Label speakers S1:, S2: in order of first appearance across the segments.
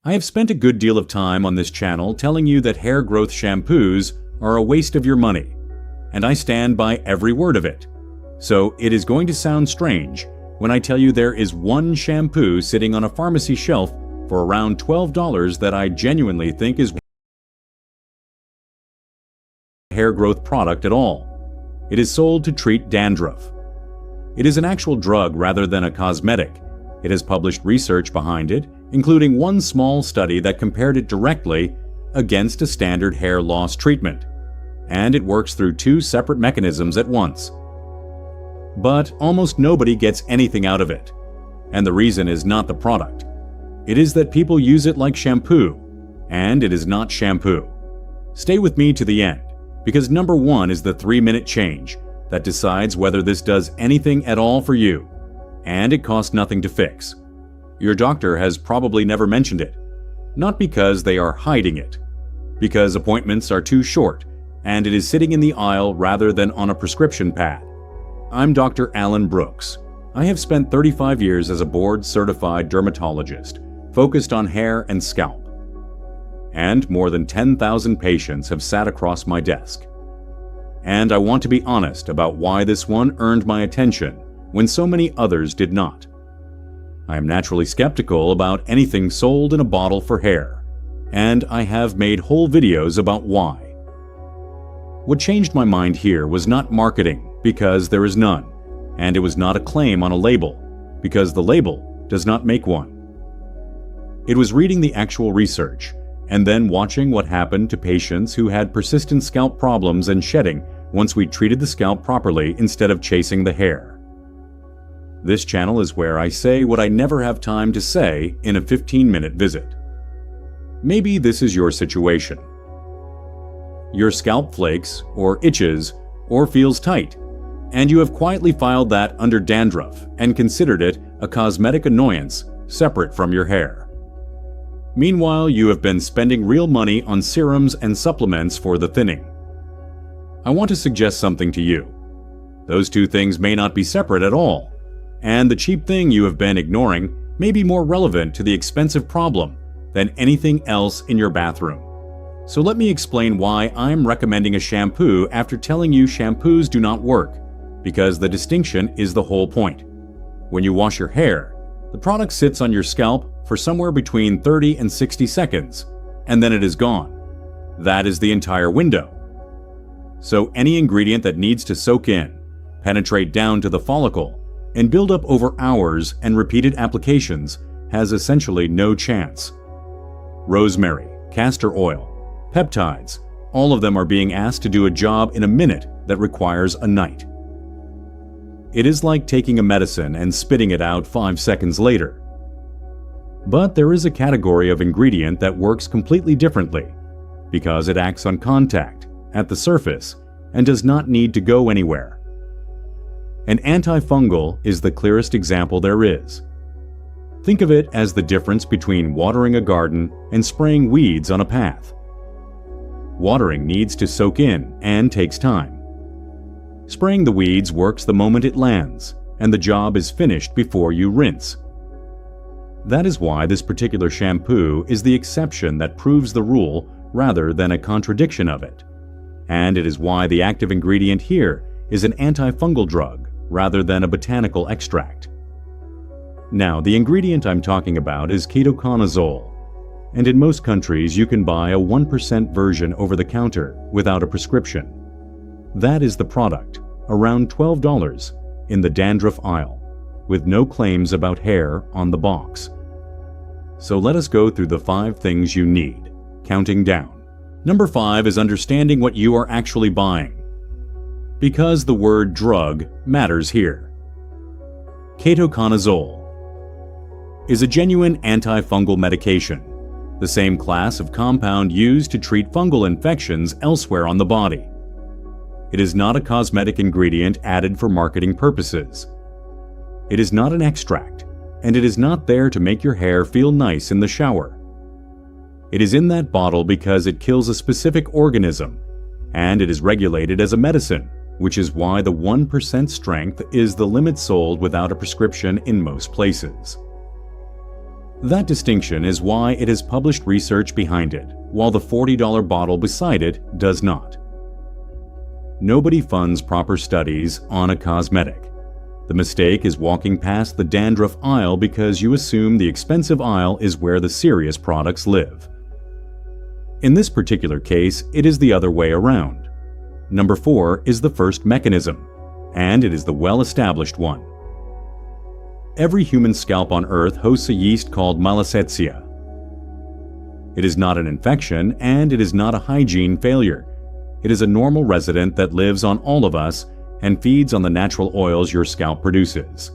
S1: I have spent a good deal of time on this channel telling you that hair growth shampoos are a waste of your money, and I stand by every word of it. So it is going to sound strange when I tell you there is one shampoo sitting on a pharmacy shelf for around $12 that I genuinely think is a hair growth product at all. It is sold to treat dandruff. It is an actual drug rather than a cosmetic. It has published research behind it, including one small study that compared it directly against a standard hair loss treatment. And it works through two separate mechanisms at once. But almost nobody gets anything out of it. And the reason is not the product. It is that people use it like shampoo, and it is not shampoo. Stay with me to the end, because number one is the 3-minute change that decides whether this does anything at all for you, and it costs nothing to fix. Your doctor has probably never mentioned it, not because they are hiding it, because appointments are too short, and it is sitting in the aisle rather than on a prescription pad. I'm Dr. Alan Brooks. I have spent 35 years as a board-certified dermatologist, focused on hair and scalp. And more than 10,000 patients have sat across my desk. And I want to be honest about why this one earned my attention when so many others did not. I am naturally skeptical about anything sold in a bottle for hair, and I have made whole videos about why. What changed my mind here was not marketing, because there is none, and it was not a claim on a label, because the label does not make one. It was reading the actual research, and then watching what happened to patients who had persistent scalp problems and shedding once we treated the scalp properly instead of chasing the hair. This channel is where I say what I never have time to say in a 15-minute visit. Maybe this is your situation. Your scalp flakes, or itches, or feels tight, and you have quietly filed that under dandruff and considered it a cosmetic annoyance separate from your hair. Meanwhile, you have been spending real money on serums and supplements for the thinning. I want to suggest something to you. Those two things may not be separate at all, and the cheap thing you have been ignoring may be more relevant to the expensive problem than anything else in your bathroom. So let me explain why I'm recommending a shampoo after telling you shampoos do not work, because the distinction is the whole point. When you wash your hair, the product sits on your scalp for somewhere between 30 and 60 seconds, and then it is gone. That is the entire window. So any ingredient that needs to soak in, penetrate down to the follicle, and build up over hours and repeated applications has essentially no chance. Rosemary, castor oil, peptides, all of them are being asked to do a job in a minute that requires a night. It is like taking a medicine and spitting it out 5 seconds later. But there is a category of ingredient that works completely differently, because it acts on contact, at the surface, and does not need to go anywhere. An antifungal is the clearest example there is. Think of it as the difference between watering a garden and spraying weeds on a path. Watering needs to soak in and takes time. Spraying the weeds works the moment it lands, and the job is finished before you rinse. That is why this particular shampoo is the exception that proves the rule rather than a contradiction of it. And it is why the active ingredient here is an antifungal drug rather than a botanical extract. Now, the ingredient I'm talking about is ketoconazole, and in most countries you can buy a 1% version over the counter without a prescription. That is the product, around $12 in the dandruff aisle, with no claims about hair on the box. So let us go through the 5 things you need, counting down. Number 5 is understanding what you are actually buying, because the word drug matters here. Ketoconazole is a genuine antifungal medication, the same class of compound used to treat fungal infections elsewhere on the body. It is not a cosmetic ingredient added for marketing purposes. It is not an extract, and it is not there to make your hair feel nice in the shower. It is in that bottle because it kills a specific organism, and it is regulated as a medicine, which is why the 1% strength is the limit sold without a prescription in most places. That distinction is why it has published research behind it, while the $40 bottle beside it does not. Nobody funds proper studies on a cosmetic. The mistake is walking past the dandruff aisle because you assume the expensive aisle is where the serious products live. In this particular case, it is the other way around. Number 4 is the first mechanism, and it is the well-established one. Every human scalp on Earth hosts a yeast called Malassezia. It is not an infection, and it is not a hygiene failure. It is a normal resident that lives on all of us and feeds on the natural oils your scalp produces.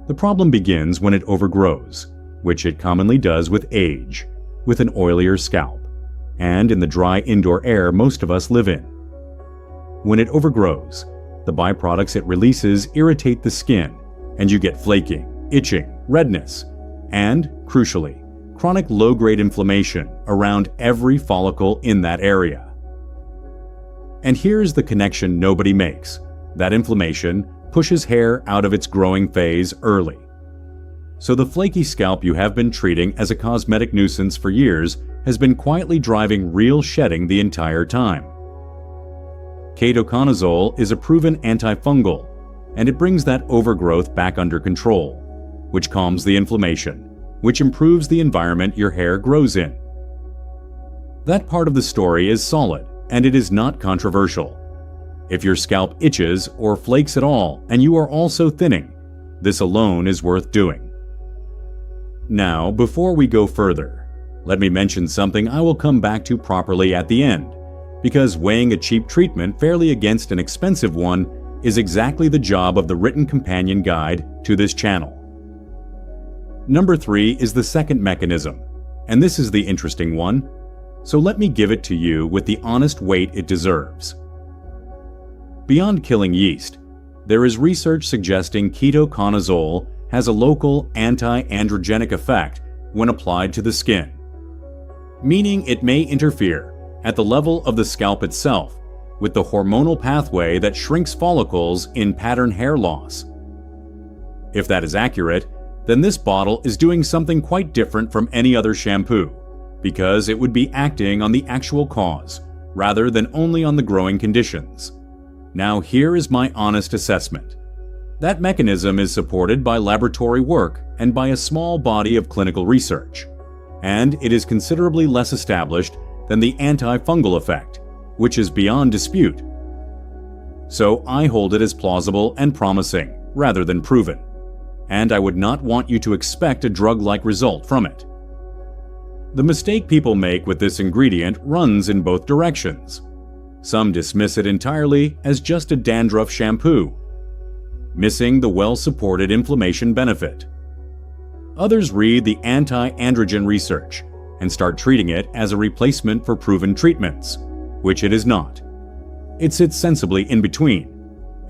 S1: The problem begins when it overgrows, which it commonly does with age, with an oilier scalp, and in the dry indoor air most of us live in. When it overgrows, the byproducts it releases irritate the skin, and you get flaking, itching, redness, and, crucially, chronic low-grade inflammation around every follicle in that area. And here's the connection nobody makes. That inflammation pushes hair out of its growing phase early. So the flaky scalp you have been treating as a cosmetic nuisance for years has been quietly driving real shedding the entire time. Ketoconazole is a proven antifungal, and it brings that overgrowth back under control, which calms the inflammation, which improves the environment your hair grows in. That part of the story is solid, and it is not controversial. If your scalp itches or flakes at all and you are also thinning, this alone is worth doing. Now, before we go further, let me mention something I will come back to properly at the end, because weighing a cheap treatment fairly against an expensive one is exactly the job of the written companion guide to this channel. Number 3 is the second mechanism, and this is the interesting one. So let me give it to you with the honest weight it deserves. Beyond killing yeast, there is research suggesting ketoconazole has a local anti-androgenic effect when applied to the skin, meaning it may interfere at the level of the scalp itself with the hormonal pathway that shrinks follicles in pattern hair loss. If that is accurate, then this bottle is doing something quite different from any other shampoo, because it would be acting on the actual cause, rather than only on the growing conditions. Now here is my honest assessment. That mechanism is supported by laboratory work and by a small body of clinical research, and it is considerably less established than the antifungal effect, which is beyond dispute. So I hold it as plausible and promising, rather than proven, and I would not want you to expect a drug-like result from it. The mistake people make with this ingredient runs in both directions. Some dismiss it entirely as just a dandruff shampoo, missing the well-supported inflammation benefit. Others read the anti-androgen research and start treating it as a replacement for proven treatments, which it is not. It sits sensibly in between,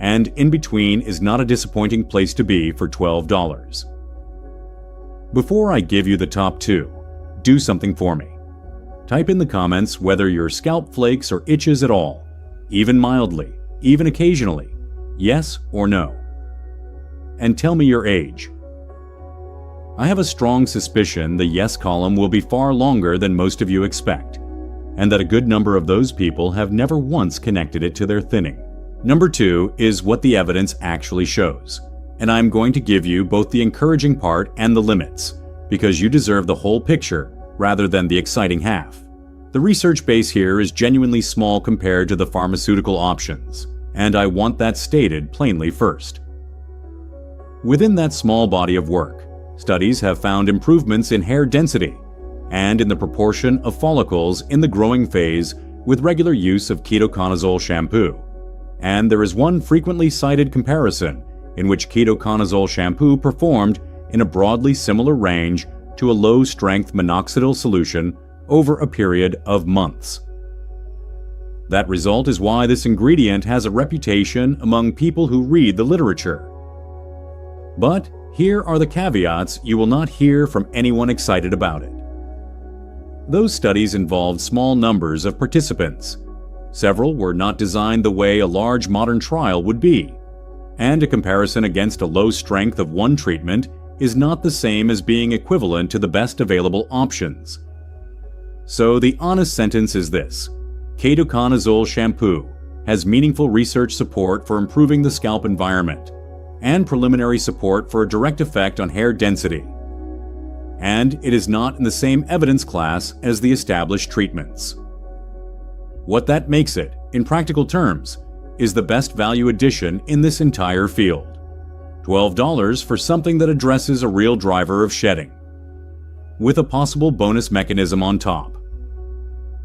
S1: and in between is not a disappointing place to be for $12. Before I give you the top 2, do something for me. Type in the comments whether your scalp flakes or itches at all, even mildly, even occasionally, yes or no. And tell me your age. I have a strong suspicion the yes column will be far longer than most of you expect, and that a good number of those people have never once connected it to their thinning. Number 2 is what the evidence actually shows, and I'm going to give you both the encouraging part and the limits, because you deserve the whole picture rather than the exciting half. The research base here is genuinely small compared to the pharmaceutical options, and I want that stated plainly first. Within that small body of work, studies have found improvements in hair density and in the proportion of follicles in the growing phase with regular use of ketoconazole shampoo. And there is one frequently cited comparison in which ketoconazole shampoo performed in a broadly similar range to a low-strength minoxidil solution over a period of months. That result is why this ingredient has a reputation among people who read the literature. But here are the caveats you will not hear from anyone excited about it. Those studies involved small numbers of participants. Several were not designed the way a large modern trial would be, and a comparison against a low strength of one treatment is not the same as being equivalent to the best available options. So the honest sentence is this: ketoconazole shampoo has meaningful research support for improving the scalp environment and preliminary support for a direct effect on hair density. And it is not in the same evidence class as the established treatments. What that makes it, in practical terms, is the best value addition in this entire field. $12 for something that addresses a real driver of shedding, with a possible bonus mechanism on top.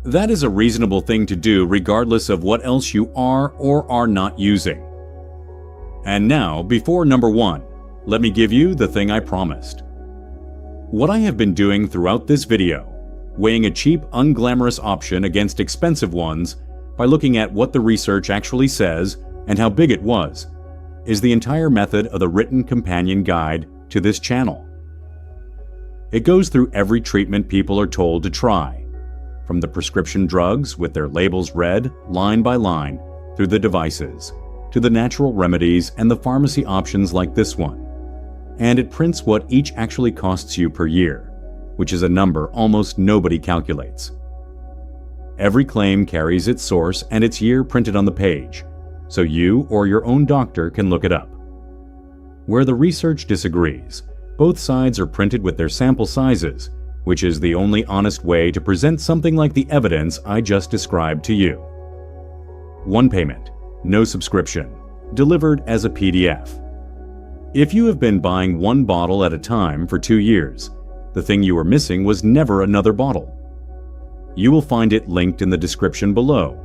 S1: That is a reasonable thing to do regardless of what else you are or are not using. And now, before number 1, let me give you the thing I promised. What I have been doing throughout this video, weighing a cheap, unglamorous option against expensive ones by looking at what the research actually says and how big it was, is the entire method of the written companion guide to this channel. It goes through every treatment people are told to try, from the prescription drugs with their labels read line by line, through the devices, to the natural remedies and the pharmacy options like this one. And it prints what each actually costs you per year, which is a number almost nobody calculates. Every claim carries its source and its year printed on the page, so you or your own doctor can look it up. Where the research disagrees, both sides are printed with their sample sizes, which is the only honest way to present something like the evidence I just described to you. One payment, no subscription, delivered as a PDF. If you have been buying one bottle at a time for 2 years, the thing you were missing was never another bottle. You will find it linked in the description below.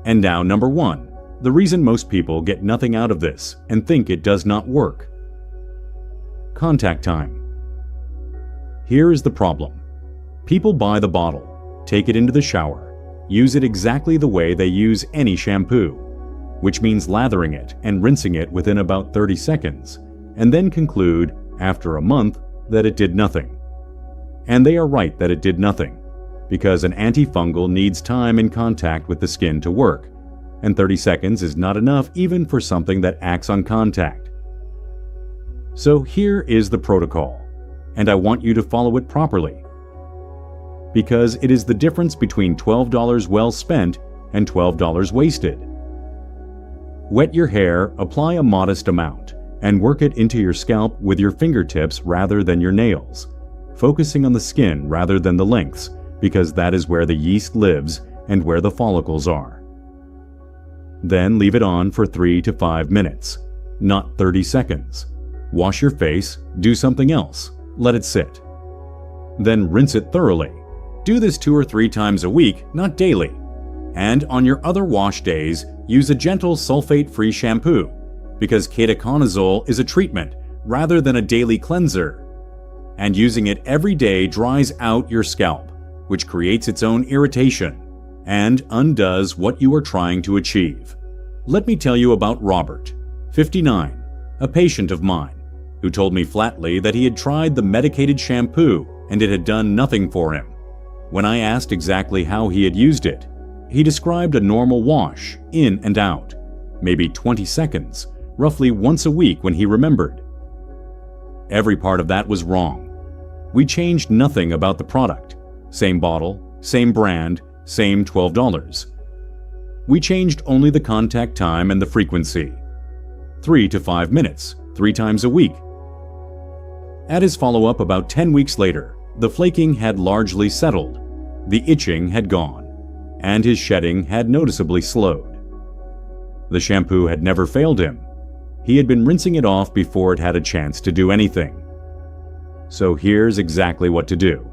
S1: And now number 1, the reason most people get nothing out of this and think it does not work. Contact time. Here is the problem. People buy the bottle, take it into the shower, use it exactly the way they use any shampoo, which means lathering it and rinsing it within about 30 seconds, and then conclude, after a month, that it did nothing. And they are right that it did nothing, because an antifungal needs time in contact with the skin to work, and 30 seconds is not enough even for something that acts on contact. So here is the protocol, and I want you to follow it properly, because it is the difference between $12 well spent and $12 wasted. Wet your hair, apply a modest amount, and work it into your scalp with your fingertips rather than your nails, focusing on the skin rather than the lengths, because that is where the yeast lives and where the follicles are. Then leave it on for 3 to 5 minutes, not 30 seconds. Wash your face, do something else, let it sit. Then rinse it thoroughly. Do this 2 or 3 times a week, not daily. And on your other wash days, use a gentle sulfate-free shampoo, because ketoconazole is a treatment rather than a daily cleanser. And using it every day dries out your scalp, which creates its own irritation and undoes what you are trying to achieve. Let me tell you about Robert, 59, a patient of mine, who told me flatly that he had tried the medicated shampoo and it had done nothing for him. When I asked exactly how he had used it, he described a normal wash, in and out, maybe 20 seconds, roughly once a week when he remembered. Every part of that was wrong. We changed nothing about the product. Same bottle, same brand, same $12. We changed only the contact time and the frequency. 3 to 5 minutes, 3 times a week. At his follow-up about 10 weeks later, the flaking had largely settled, the itching had gone, and his shedding had noticeably slowed. The shampoo had never failed him. He had been rinsing it off before it had a chance to do anything. So here's exactly what to do.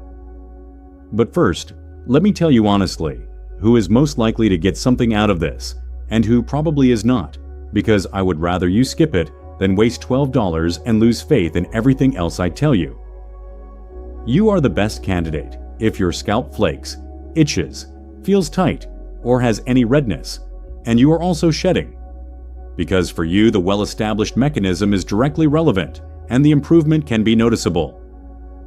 S1: But first, let me tell you honestly, who is most likely to get something out of this, and who probably is not, because I would rather you skip it than waste $12 and lose faith in everything else I tell you. You are the best candidate if your scalp flakes, itches, feels tight, or has any redness, and you are also shedding. Because for you, the well-established mechanism is directly relevant, and the improvement can be noticeable.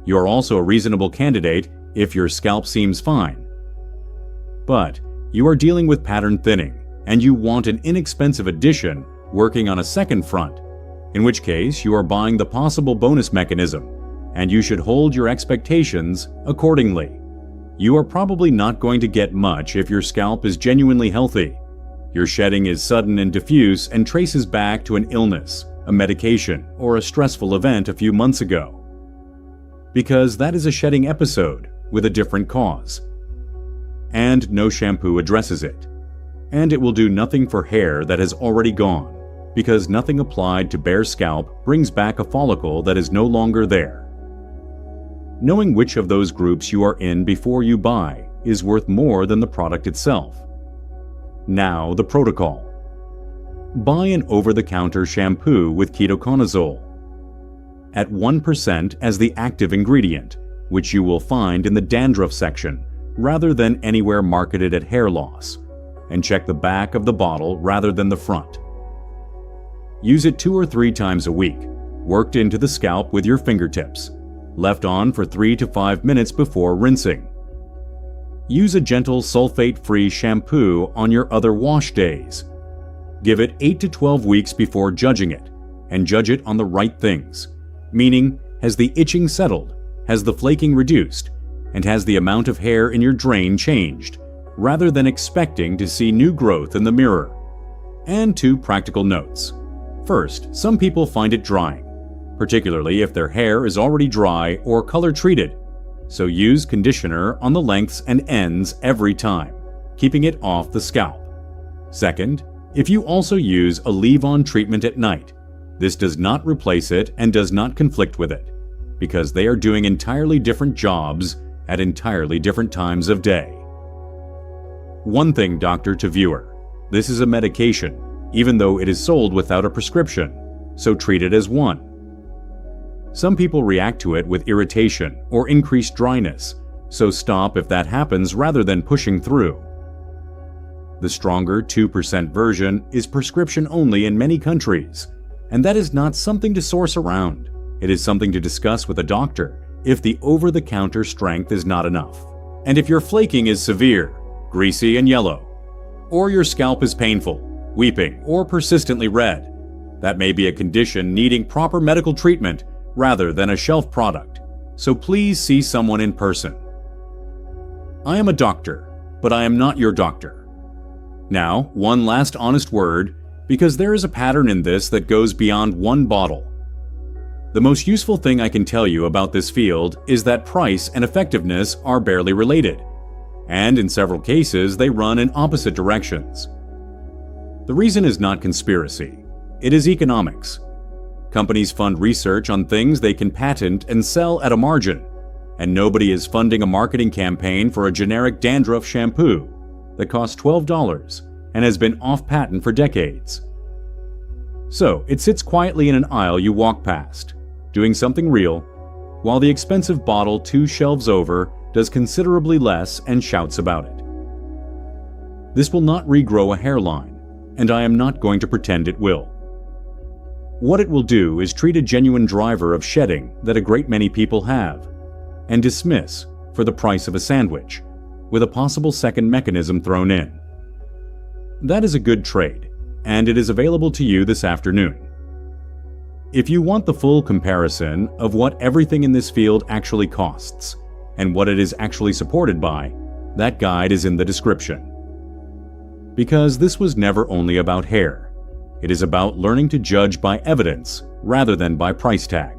S1: You are also a reasonable candidate if your scalp seems fine. But you are dealing with pattern thinning, and you want an inexpensive addition working on a second front, in which case you are buying the possible bonus mechanism, and you should hold your expectations accordingly. You are probably not going to get much if your scalp is genuinely healthy. Your shedding is sudden and diffuse and traces back to an illness, a medication, or a stressful event a few months ago. Because that is a shedding episode with a different cause. And no shampoo addresses it. And it will do nothing for hair that has already gone, because nothing applied to bare scalp brings back a follicle that is no longer there. Knowing which of those groups you are in before you buy is worth more than the product itself. Now, the protocol. Buy an over-the-counter shampoo with ketoconazole at 1% as the active ingredient, which you will find in the dandruff section rather than anywhere marketed at hair loss, and check the back of the bottle rather than the front. Use it 2 or 3 times a week, worked into the scalp with your fingertips, left on for 3 to 5 minutes before rinsing. Use a gentle sulfate-free shampoo on your other wash days. Give it 8 to 12 weeks before judging it, and judge it on the right things, meaning has the itching settled, has the flaking reduced, and has the amount of hair in your drain changed, rather than expecting to see new growth in the mirror. And 2 practical notes. First, some people find it drying, particularly if their hair is already dry or color-treated, so use conditioner on the lengths and ends every time, keeping it off the scalp. Second, if you also use a leave-on treatment at night, this does not replace it and does not conflict with it, because they are doing entirely different jobs at entirely different times of day. One thing, doctor to viewer, this is a medication, even though it is sold without a prescription, so treat it as one. Some people react to it with irritation or increased dryness, so stop if that happens rather than pushing through. The stronger 2% version is prescription only in many countries, and that is not something to source around. It is something to discuss with a doctor if the over-the-counter strength is not enough. And if your flaking is severe, greasy and yellow, or your scalp is painful, weeping, or persistently red, that may be a condition needing proper medical treatment rather than a shelf product, so please see someone in person. I am a doctor, but I am not your doctor. Now, one last honest word, because there is a pattern in this that goes beyond one bottle. The most useful thing I can tell you about this field is that price and effectiveness are barely related, and in several cases they run in opposite directions. The reason is not conspiracy, it is economics. Companies fund research on things they can patent and sell at a margin, and nobody is funding a marketing campaign for a generic dandruff shampoo that costs $12 and has been off patent for decades. So it sits quietly in an aisle you walk past, doing something real, while the expensive bottle 2 shelves over does considerably less and shouts about it. This will not regrow a hairline, and I am not going to pretend it will. What it will do is treat a genuine driver of shedding that a great many people have, and dismiss for the price of a sandwich, with a possible second mechanism thrown in. That is a good trade, and it is available to you this afternoon. If you want the full comparison of what everything in this field actually costs, and what it is actually supported by, that guide is in the description. Because this was never only about hair. It is about learning to judge by evidence rather than by price tag.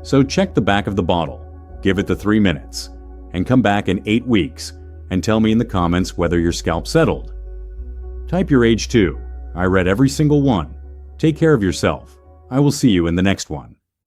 S1: So check the back of the bottle, give it the 3 minutes, and come back in 8 weeks and tell me in the comments whether your scalp settled. Type your age too. I read every single one. Take care of yourself. I will see you in the next one.